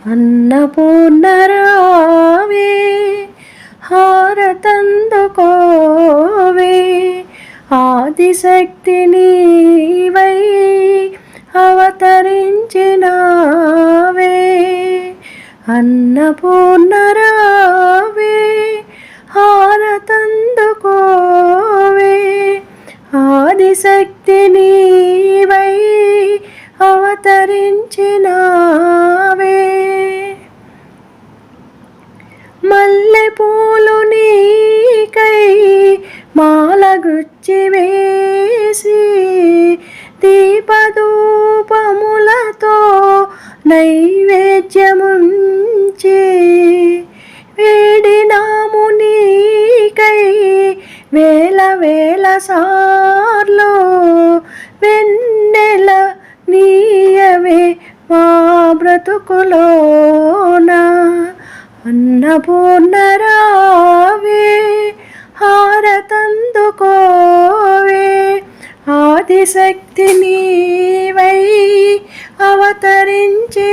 అన్నపూర్ణరావే హారతందుకోవే ఆదిశక్తి నీవై అవతరించినావే అన్నపూర్ణరావే హారతందుకోవే ఆదిశక్తి నీవై అవతరించినావే మల్లెపూలు నీకై మాలగుచ్చి వేసి దీపధూపములతో నైవేద్యముంచి వేడినాము నీకై వేల వేల సార్లు వెన్నెల నీయవే మా బ్రతుకులోన అన్నపూర్ణరావే హారతందుకోవే ఆదిశక్తి నీవై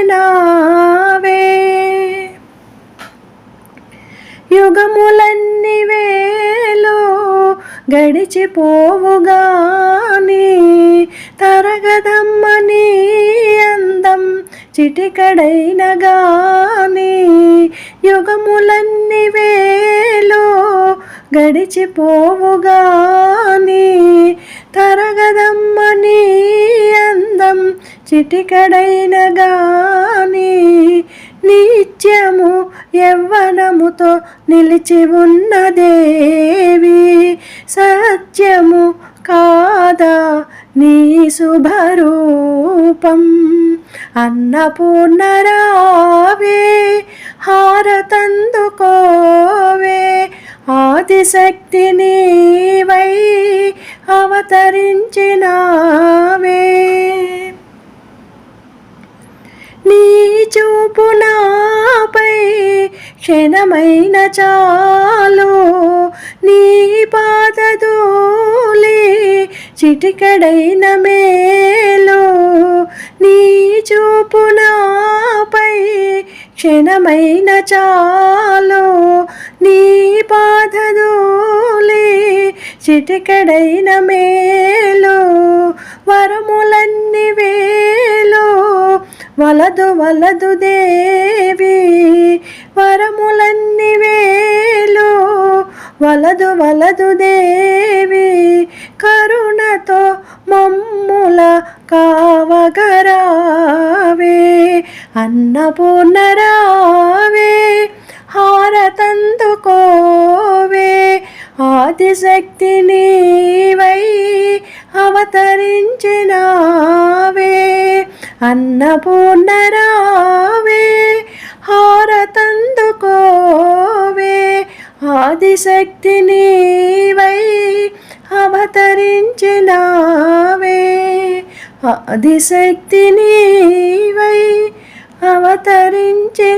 అవతరించినావే యుగములన్ని వేలు గడిచిపోవుగాని తరగదమ్మ నీ అందం చిటికడైన గాని యుగములన్ని వేలు గడిచిపోవుగాని తరగదమ్మ నీ అందం చిటికడైన గాని నిత్యము యవ్వనముతో నిలిచి ఉన్న దేవి సత్యము కాదా నీ శుభరూపం అన్నపూర్ణరావే హారతందుకోవే ఆదిశక్తి నీవై అవతరించినావే నీ చూపు నాపై క్షణమైన చాలు నీ పాదధూళి చిటికడైన మేలు నీ చూపు నాపై క్షణమైన చాలు నీ పాదధూళి చిటికడైన మేలు వరములన్ని వేలు వలదు వలదు దేవి వరములన్ని వేలు వలదు వలదు దేవి కరుణతో మమ్ముల కావగరావే అన్నపూర్ణరావే హారతందుకోవే ఆదిశక్తి నీవై అవతరించినావే అన్నపూర్ణరావే హారతందుకోవే ఆదిశక్తి నీవై అవతరించినావే ఆదిశక్తి నీవై అవతరించినావే.